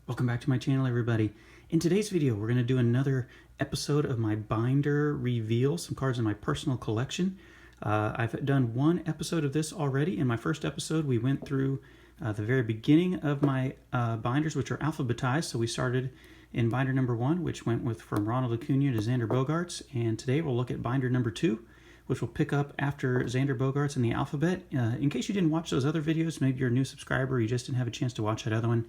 Welcome back to my channel, everybody. In today's video, we're going to do another episode of my binder reveal, some cards in my personal collection. I've done one episode of this already. In my first episode, we went through the very beginning of my binders, which are alphabetized. So we started in binder number 1, which went with from Ronald Acuna to Xander Bogaerts. And today we'll look at binder number 2, which will pick up after Xander Bogaerts in the alphabet. In case you didn't watch those other videos, maybe you're a new subscriber, you just didn't have a chance to watch that other one.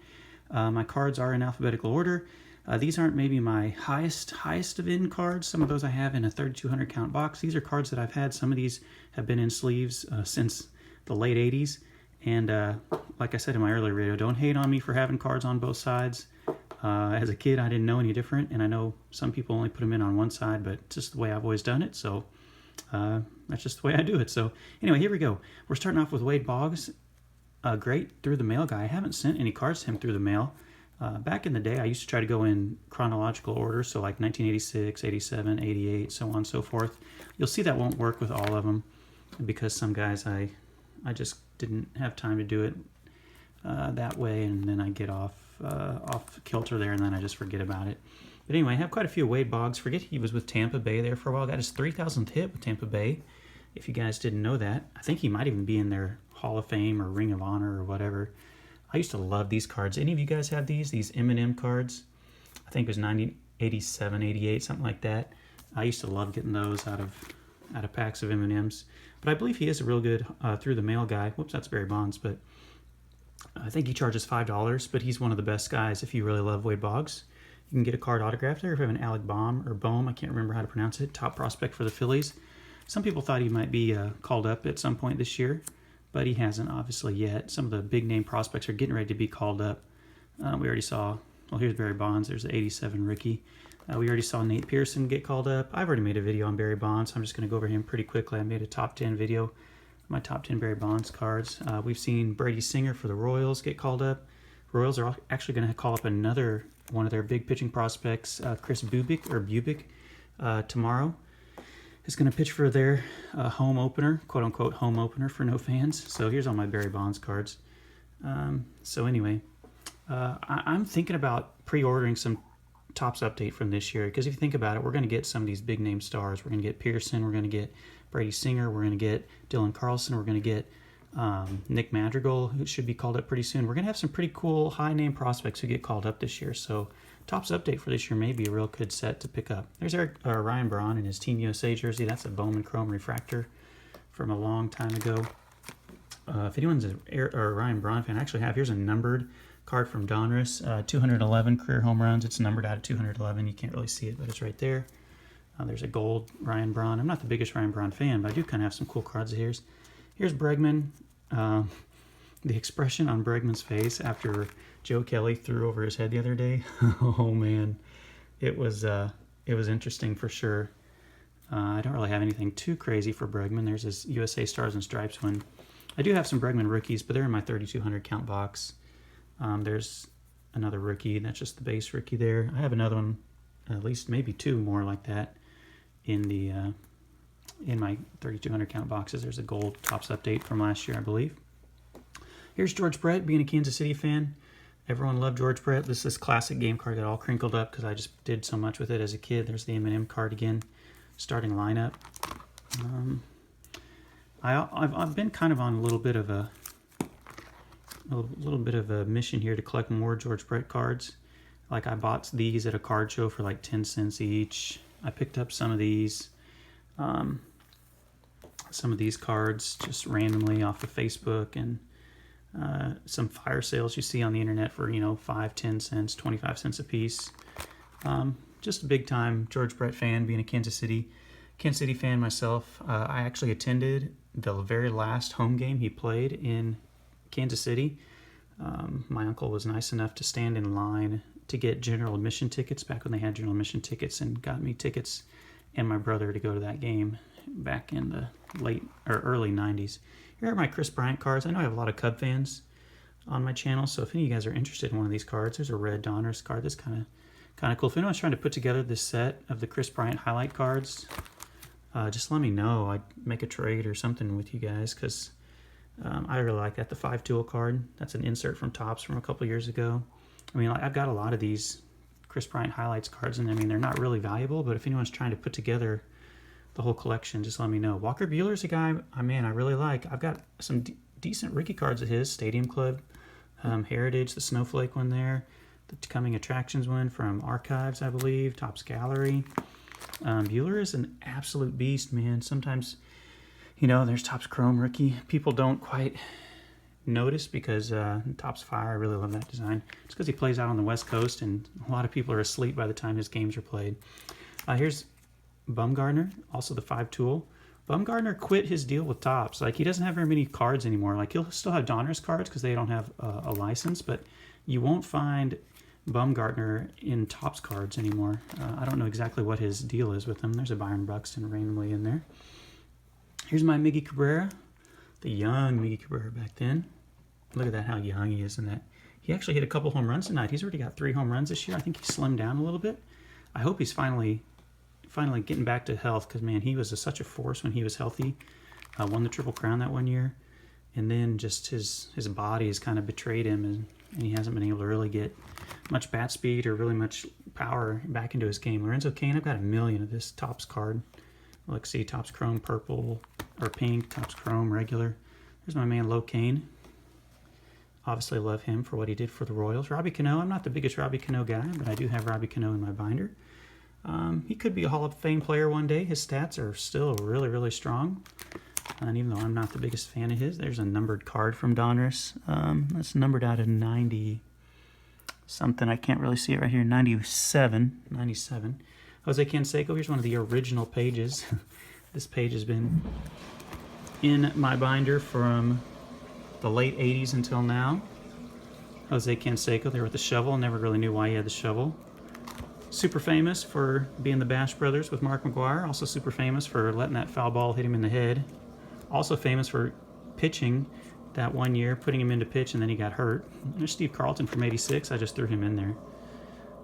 My cards are in alphabetical order. These aren't maybe my highest of end cards. Some of those I have in a 3200 count box. These are cards that I've had. Some of these have been in sleeves since the late 80s. And like I said in my earlier video, don't hate on me for having cards on both sides. As a kid, I didn't know any different. And I know some people only put them in on one side, but it's just the way I've always done it. So that's just the way I do it. So anyway, here we go. We're starting off with Wade Boggs. Great through the mail guy. I haven't sent any cards to him through the mail. Back in the day, I used to try to go in chronological order, so like 1986, 87, 88, so on and so forth. You'll see that won't work with all of them because some guys I just didn't have time to do it that way, and then I get off kilter there, and then I just forget about it. But anyway, I have quite a few Wade Boggs. Forget he was with Tampa Bay there for a while. Got his 3,000th hit with Tampa Bay. If you guys didn't know that, I think he might even be in their Hall of Fame or Ring of Honor or whatever. I used to love these cards. Any of you guys have these M&M cards? I think it was 1987, 88, something like that. I used to love getting those out of packs of M&Ms. But I believe he is a real good through the mail guy. Whoops, that's Barry Bonds, but I think he charges $5. But he's one of the best guys if you really love Wade Boggs. You can get a card autographed there if you have an Alec Bohm, I can't remember how to pronounce it, top prospect for the Phillies. Some people thought he might be called up at some point this year, but he hasn't obviously yet. Some of the big name prospects are getting ready to be called up. We already saw, well, here's Barry Bonds. There's the 87 rookie. We already saw Nate Pearson get called up. I've already made a video on Barry Bonds. I'm just going to go over him pretty quickly. I made a top 10 video, my top 10 Barry Bonds cards. We've seen Brady Singer for the Royals get called up. Royals are actually going to call up another one of their big pitching prospects, Chris Bubic, tomorrow. Is going to pitch for their home opener, quote-unquote home opener for no fans. So here's all my Barry Bonds cards. So anyway, I'm thinking about pre-ordering some Topps update from this year, because if you think about it, we're going to get some of these big-name stars. We're going to get Pearson, we're going to get Brady Singer, we're going to get Dylan Carlson, we're going to get Nick Madrigal, who should be called up pretty soon. We're going to have some pretty cool high-name prospects who get called up this year. So Topps update for this year may be a real good set to pick up. There's Ryan Braun in his Team USA jersey. That's a Bowman Chrome refractor from a long time ago. If anyone's a Ryan Braun fan, I actually have, here's a numbered card from Donruss, 211 career home runs. It's numbered out of 211. You can't really see it, but it's right there. There's a gold Ryan Braun. I'm not the biggest Ryan Braun fan, but I do kind of have some cool cards here. Here's Bregman. The expression on Bregman's face after Joe Kelly threw over his head the other day. Oh man, it was interesting for sure. I don't really have anything too crazy for Bregman. There's his USA Stars and Stripes one. I do have some Bregman rookies, but they're in my 3200 count box. There's another rookie. That's just the base rookie there. I have another one, at least maybe two more like that in the in my 3200 count boxes. There's a gold Topps update from last year, I believe. Here's George Brett, being a Kansas City fan. Everyone loved George Brett. This is this classic game card that all crinkled up because I just did so much with it as a kid. There's the M&M card again, starting lineup. I've been kind of on a little bit of a mission here to collect more George Brett cards. Like I bought these at a card show for like 10 cents each. I picked up some of these cards just randomly off of Facebook, and some fire sales you see on the internet for, 5, 10 cents, 25 cents a piece. Just a big time George Brett fan, being a Kansas City fan myself. I actually attended the very last home game he played in Kansas City. My uncle was nice enough to stand in line to get general admission tickets back when they had general admission tickets, and got me tickets and my brother to go to that game back in the early 90s. Here are my Chris Bryant cards. I know I have a lot of Cub fans on my channel, so if any of you guys are interested in one of these cards, there's a red Donruss card that's kind of cool. If anyone's trying to put together this set of the Chris Bryant highlight cards, just let me know. I'd make a trade or something with you guys, because I really like that. The 5-tool card, that's an insert from Topps from a couple years ago. I mean, I've got a lot of these Chris Bryant highlights cards, and I mean, they're not really valuable, but if anyone's trying to put together the whole collection, just let me know. Walker Buehler's a guy, I really like. I've got some decent rookie cards of his. Stadium Club, Heritage, the Snowflake one there, the Coming Attractions one from Archives, I believe, Topps Gallery. Buehler is an absolute beast, man. Sometimes, you know, there's Topps Chrome rookie. People don't quite notice because Topps Fire, I really love that design. It's because he plays out on the West Coast, and a lot of people are asleep by the time his games are played. Here's Bumgarner, also the 5-tool. Bumgarner quit his deal with Topps. Like, he doesn't have very many cards anymore. Like, he'll still have Donruss cards because they don't have a license, but you won't find Bumgarner in Topps cards anymore. I don't know exactly what his deal is with them. There's a Byron Buxton randomly in there. Here's my Miggy Cabrera, the young Miggy Cabrera back then. Look at that, how young he is in that. He actually hit a couple home runs tonight. He's already got 3 home runs this year. I think he slimmed down a little bit. I hope he's finally getting back to health, because, man, he was such a force when he was healthy. Won the Triple Crown that one year. And then just his body has kind of betrayed him, and he hasn't been able to really get much bat speed or really much power back into his game. Lorenzo Cain, I've got a million of this Topps card. Let's see, Topps Chrome purple or pink, Topps Chrome regular. There's my man Lo Cain. Obviously love him for what he did for the Royals. Robbie Cano, I'm not the biggest Robbie Cano guy, but I do have Robbie Cano in my binder. He could be a Hall of Fame player one day. His stats are still really, really strong. And even though I'm not the biggest fan of his, there's a numbered card from Donruss. That's numbered out of 90 something. I can't really see it right here. 97. Jose Canseco, here's one of the original pages. This page has been in my binder from the late 80s until now. Jose Canseco there with the shovel. Never really knew why he had the shovel. Super famous for being the Bash Brothers with Mark McGwire. Also super famous for letting that foul ball hit him in the head. Also famous for pitching that one year, putting him into pitch, and then he got hurt. There's Steve Carlton from '86. I just threw him in there.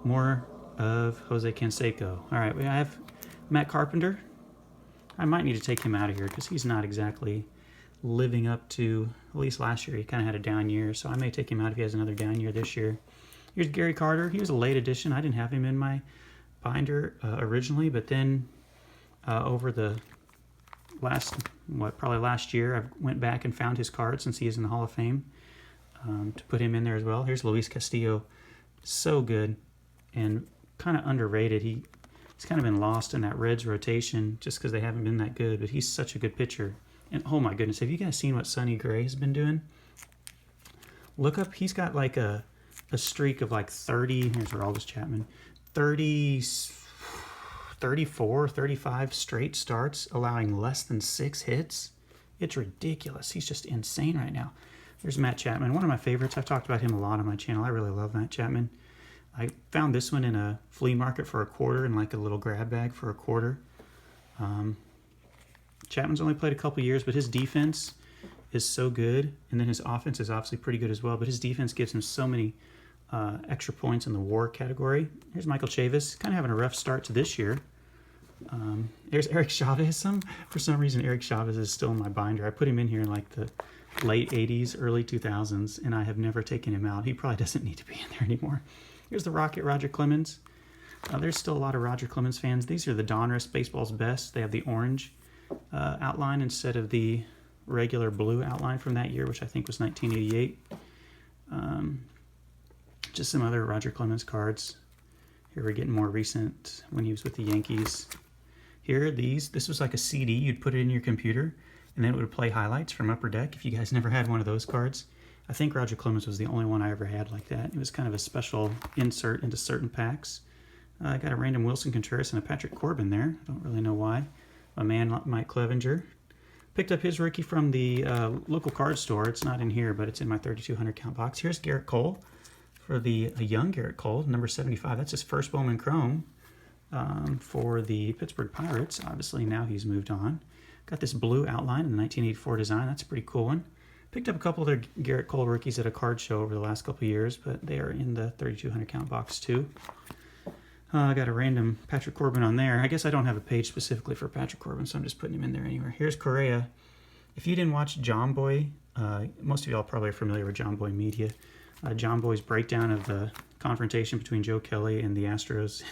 More of Jose Canseco. All right, we have Matt Carpenter. I might need to take him out of here because he's not exactly living up to, at least last year, he kind of had a down year, so I may take him out if he has another down year this year. Here's Gary Carter. He was a late addition. I didn't have him in my binder originally, but then over the probably last year, I went back and found his card since he is in the Hall of Fame to put him in there as well. Here's Luis Castillo. So good and kind of underrated. He's kind of been lost in that Reds rotation just because they haven't been that good, but he's such a good pitcher. And oh my goodness, have you guys seen what Sonny Gray has been doing? Look up, he's got like a streak of like 30, here's Aroldis Chapman, 34, 35 straight starts, allowing less than 6 hits. It's ridiculous. He's just insane right now. There's Matt Chapman, one of my favorites. I've talked about him a lot on my channel. I really love Matt Chapman. I found this one in a flea market for $0.25 in like a little grab bag for $0.25. Chapman's only played a couple years, but his defense is so good, and then his offense is obviously pretty good as well, but his defense gives him so many extra points in the WAR category. Here's Michael Chavis, kind of having a rough start to this year. There's Eric Chavez. For some reason, Eric Chavez is still in my binder. I put him in here in like the late 80s, early 2000s, and I have never taken him out. He probably doesn't need to be in there anymore. Here's the Rocket, Roger Clemens. There's still a lot of Roger Clemens fans. These are the Donruss Baseball's Best. They have the orange outline instead of the regular blue outline from that year, which I think was 1988. Just some other Roger Clemens cards. Here we're getting more recent when he was with the Yankees. Here, this was like a CD. You'd put it in your computer, and then it would play highlights from Upper Deck. If you guys never had one of those cards, I think Roger Clemens was the only one I ever had like that. It was kind of a special insert into certain packs. I got a random Wilson Contreras and a Patrick Corbin there. I don't really know why. My man Mike Clevenger. Picked up his rookie from the local card store. It's not in here, but it's in my 3,200 count box. Here's Garrett Cole for a young Garrett Cole, number 75. That's his first Bowman Chrome for the Pittsburgh Pirates. Obviously, now he's moved on. Got this blue outline in the 1984 design. That's a pretty cool one. Picked up a couple of their Garrett Cole rookies at a card show over the last couple of years, but they are in the 3,200 count box too. I got a random Patrick Corbin on there. I guess I don't have a page specifically for Patrick Corbin, so I'm just putting him in there anywhere. Here's Correa. If you didn't watch John Boy, most of y'all probably are familiar with John Boy Media. John Boy's breakdown of the confrontation between Joe Kelly and the Astros.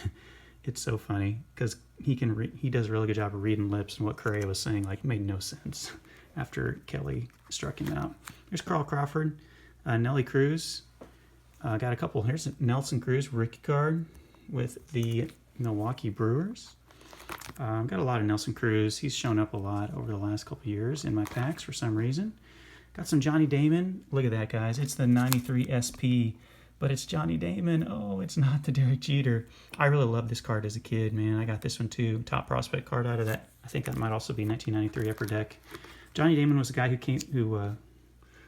It's so funny because he does a really good job of reading lips, and what Correa was saying like made no sense after Kelly struck him out. There's Carl Crawford, Nelly Cruz. Got a couple. Here's Nelson Cruz rookie card with the Milwaukee Brewers. Got a lot of Nelson Cruz. He's shown up a lot over the last couple years in my packs for some reason. Got some Johnny Damon. Look at that, guys. It's the 93 SP. But it's Johnny Damon. Oh, it's not the Derek Jeter. I really loved this card as a kid, man. I got this one too. Top prospect card out of that. I think that might also be 1993 Upper Deck. Johnny Damon was a guy who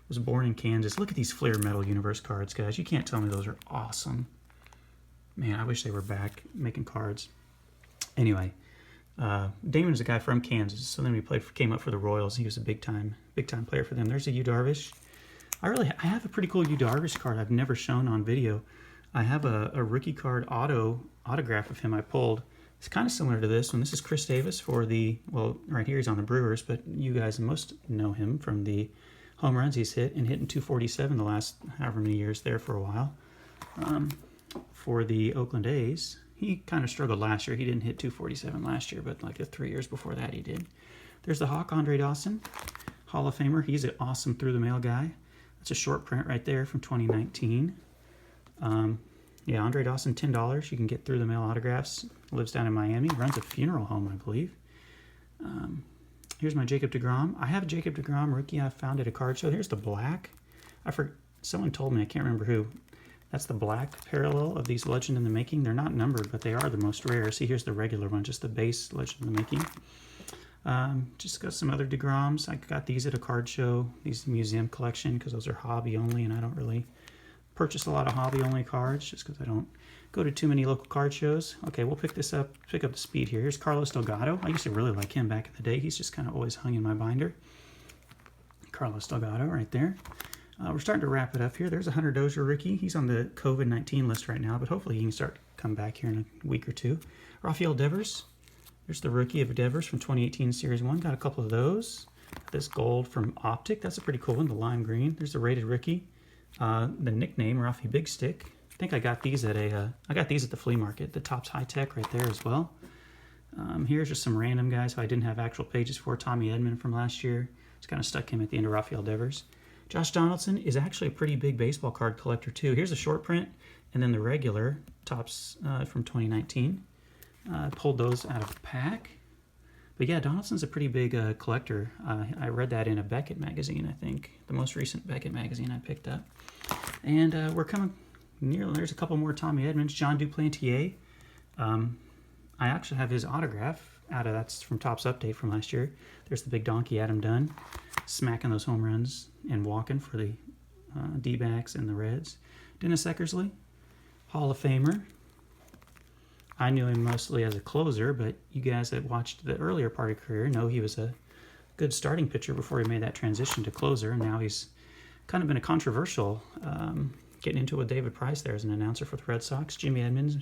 was born in Kansas. Look at these Flair Metal Universe cards, guys. You can't tell me those are awesome. Man, I wish they were back making cards. Anyway, Damon is a guy from Kansas. So then he came up for the Royals. He was a big time player for them. There's a Yu Darvish. I have a pretty cool Yu Darvish card I've never shown on video. I have a rookie card autograph of him I pulled. It's kind of similar to this one. This is Chris Davis for right here he's on the Brewers, but you guys most know him from the home runs he's hit and hitting 247 the last however many years there for a while. For the Oakland A's, he kind of struggled last year. He didn't hit 247 last year, but like the 3 years before that he did. There's the Hawk, Andre Dawson, Hall of Famer. He's an awesome through-the-mail guy. That's a short print right there from 2019. Yeah, Andre Dawson, $10. You can get through the mail autographs. Lives down in Miami. Runs a funeral home, I believe. Here's my Jacob Degrom. I have a Jacob Degrom rookie I found at a card show. Here's the black. Someone told me, I can't remember who. That's the black parallel of these Legend in the Making. They're not numbered, but they are the most rare. See, here's the regular one, just the base Legend in the Making. Just got some other Degroms. I got these at a card show, these museum collection, because those are hobby only, and I don't really purchase a lot of hobby only cards just because I don't go to too many local card shows. Okay, we'll pick up the speed here. Here's Carlos Delgado. I used to really like him back in the day. He's just kind of always hung in my binder. Carlos Delgado right there. We're starting to wrap it up here. There's a Hunter Dozier rookie. He's on the COVID-19 list right now, but hopefully he can start to come back here in a week or two. Rafael Devers. There's the rookie of Devers from 2018 Series 1. Got a couple of those. This gold from Optic. That's a pretty cool one, the lime green. There's the rated rookie. The nickname, Rafi Big Stick. I think I got these at the flea market. The Topps High Tech right there as well. Here's just some random guys who I didn't have actual pages for. Tommy Edman from last year. Just kind of stuck him at the end of Rafael Devers. Josh Donaldson is actually a pretty big baseball card collector too. Here's a short print and then the regular Topps from 2019. Pulled those out of a pack. But yeah, Donaldson's a pretty big collector. I read that in a Beckett magazine, I think. The most recent Beckett magazine I picked up. And we're coming near, there's a couple more Tommy Edmonds. John Duplantier. I actually have his autograph that's from Topps Update from last year. There's the big donkey, Adam Dunn, smacking those home runs and walking for the D-backs and the Reds. Dennis Eckersley, Hall of Famer. I knew him mostly as a closer, but you guys that watched the earlier part of his career know he was a good starting pitcher before he made that transition to closer, and now he's kind of been a controversial, getting into it with David Price there as an announcer for the Red Sox. Jimmy Edmonds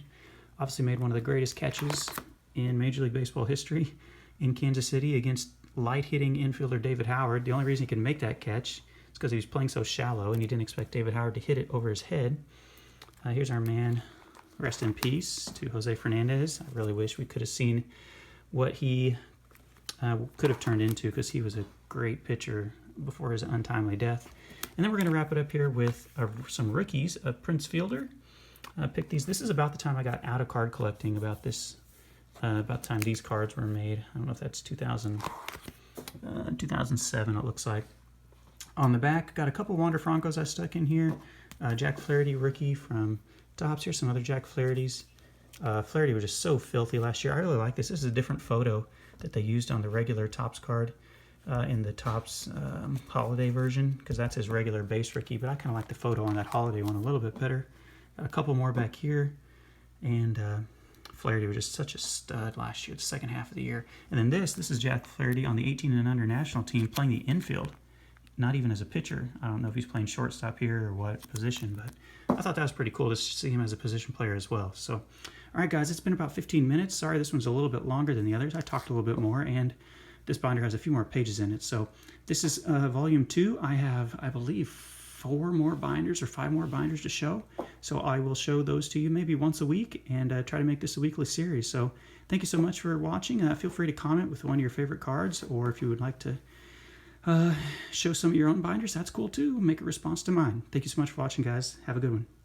obviously made one of the greatest catches in Major League Baseball history in Kansas City against light-hitting infielder David Howard. The only reason he could make that catch is because he was playing so shallow, and he didn't expect David Howard to hit it over his head. Here's our man. Rest in peace to Jose Fernandez. I really wish we could have seen what he could have turned into, because he was a great pitcher before his untimely death. And then we're going to wrap it up here with some rookies. Prince Fielder. I picked these. This is about the time I got out of card collecting, about the time these cards were made. I don't know if that's 2007 it looks like. On the back, got a couple Wander Francos I stuck in here. Jack Flaherty rookie from Topps. Here's some other Jack Flaherty's. Flaherty was just so filthy last year. I really like this. This is a different photo that they used on the regular Topps card in the Topps holiday version, because that's his regular base rookie. But I kind of like the photo on that holiday one a little bit better. Got a couple more back here. And Flaherty was just such a stud last year, the second half of the year. And then this is Jack Flaherty on the 18 and under national team playing the infield. Not even as a pitcher. I don't know if he's playing shortstop here or what position, but I thought that was pretty cool to see him as a position player as well. So, all right, guys, it's been about 15 minutes. Sorry, this one's a little bit longer than the others. I talked a little bit more, and this binder has a few more pages in it. So this is volume 2. I have, I believe, 4 more binders or 5 more binders to show. So I will show those to you maybe once a week and try to make this a weekly series. So thank you so much for watching. Feel free to comment with one of your favorite cards, or if you would like to show some of your own binders, that's cool too. Make a response to mine. Thank you so much for watching, guys. Have a good one.